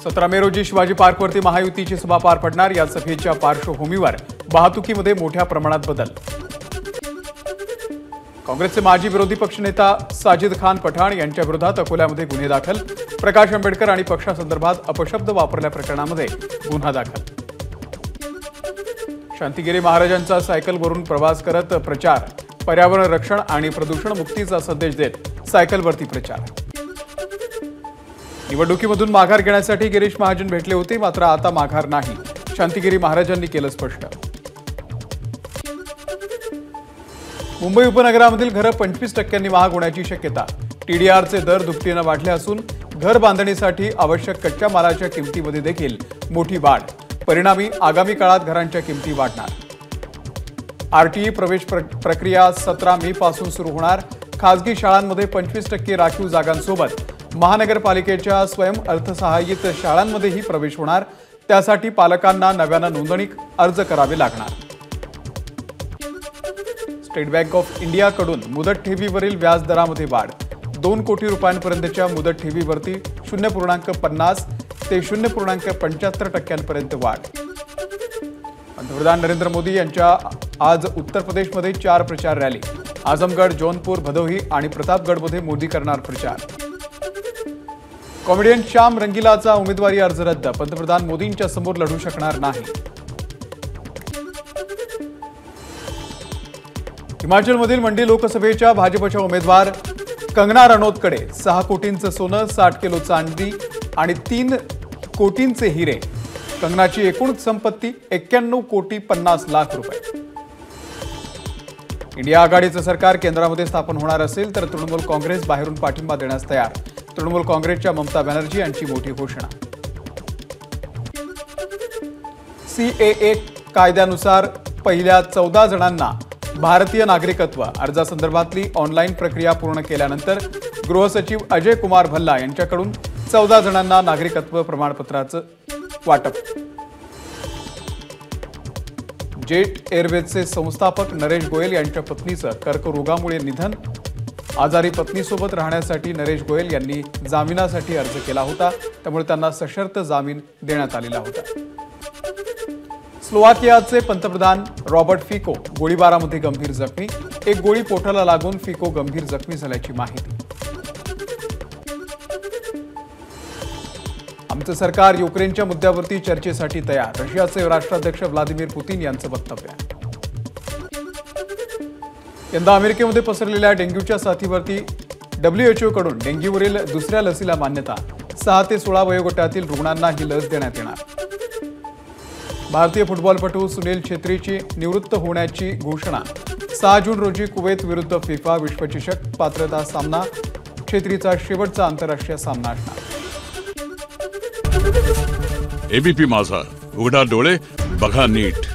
17 मे रोजी शिवाजी पार्कवरती महायुतीची सभा पार पडणार। या सभेच्या पार्श्वभूमीवर वाहतुकीमध्ये मोठ्या प्रमाणात बदल। काँग्रेसचे माजी विरोधी पक्षनेता साजिद खान पठाण यांच्या विरोधात अकोल्यामध्ये गुन्हे दाखल। प्रकाश आंबेडकर आणि पक्षासंदर्भात अपशब्द वापरल्या प्रकरणामध्ये गुन्हा दाखल। शांतिगिरी महाराजांचा सायकलवरून प्रवास करत प्रचार। पर्यावरण रक्षण आणि प्रदूषण मुक्तीचा संदेश देत सायकलवरती प्रचार। निवडणुकीमधून माघार घेण्यासाठी गिरीश महाजन भेटले होते, मात्र आता माघार नाही, शांतिगिरी महाराजांनी केलं स्पष्ट। मुंबई उपनगरामधील घरं 25% महाग होण्याची शक्यता। टीडीआरचे दर दुपटीने वाढले असून घर बांधणीसाठी आवश्यक कच्च्या मालाच्या किमतीमध्ये देखील मोठी वाढ। परिणामी आगामी काळात घरांच्या किमती वाढणार। आरटीई प्रवेश प्रक्रिया 17 मे पासून सुरू होणार। खासगी शाळांमध्ये 25% राखीव जागांसोबत महानगरपालिकेच्या स्वयं अर्थसहाय्यित शाळांमध्येही प्रवेश होणार। त्यासाठी पालकांना नव्यानं नोंदणी अर्ज करावे लागणार। स्टेट बँक ऑफ इंडियाकडून मुदत ठेवीवरील व्याज दरामध्ये वाढ। 2 कोटी रुपयांपर्यंतच्या मुदत ठेवीवरती 0.50 ते 0.75% वाढ। पंतप्रधान नरेंद्र मोदी यांच्या आज उत्तर प्रदेशमध्ये 4 प्रचार रॅली। आजमगड, जौनपूर, भदोही आणि प्रतापगडमध्ये मोदी करणार प्रचार। कॉमेडियन श्याम रंगीलाचा उमेदवारी अर्ज रद्द। पंतप्रधान मोदींच्या समोर लढू शकणार नाही। हिमाचलमधील मंडी लोकसभेच्या भाजपच्या उमेदवार कंगना रनौतकडे 6 कोटींचं सोनं, 60 किलो चांदी आणि 3 कोटींचे हिरे। कंगनाची एकूण संपत्ती 91 कोटी 50 लाख रुपये। इंडिया आघाडीचं सरकार केंद्रामध्ये स्थापन होणार असेल तर तृणमूल काँग्रेस बाहेरून पाठिंबा देण्यास तयार। तृणमूल काँग्रेसच्या ममता बॅनर्जी यांची मोठी घोषणा। सीएए कायद्यानुसार पहिल्या 14 जणांना भारतीय नागरिकत्व अर्जासंदर्भातली ऑनलाईन प्रक्रिया पूर्ण केल्यानंतर गृहसचिव अजय कुमार भल्ला यांच्याकडून 14 जणांना नागरिकत्व प्रमाणपत्राचं वाटप। जेट एअरवेजचे संस्थापक नरेश गोयल यांच्या पत्नीचं कर्करोगामुळे निधन। आजारी पत्नीसोबत राहण्यासाठी नरेश गोयल यांनी जामिनासाठी अर्ज केला होता, त्यामुळे त्यांना सशर्त जामीन देण्यात आलेला होता। स्लोवाकियाचे पंतप्रधान रॉबर्ट फिको गोळीबारामध्ये गंभीर जखमी। एक गोळी पोटाला लागून फिको गंभीर जखमी झाल्याची माहिती। आमचं सरकार युक्रेनच्या मुद्द्यावरती चर्चेसाठी तयार। रशियाचे राष्ट्राध्यक्ष व्लादिमीर पुतीन यांचं वक्तव्य। यंदा अमेरिकेमध्ये पसरलेल्या डेंग्यूच्या साथीवरती WHO कडून डेंग्यूवरील दुसऱ्या लसीला मान्यता। 6 ते 16 वयोगटातील रुग्णांना ही लस देण्यात येणार। भारतीय फुटबॉलपटू सुनील छेत्रीची निवृत्त होण्याची घोषणा। 6 जून रोजी कुवेत विरुद्ध फिफा विश्वचषक पात्रता सामना। छेत्रीचा शेवटचा आंतरराष्ट्रीय सामना असणार। एबीपी माझा, उघडा डोळे बघा नीट।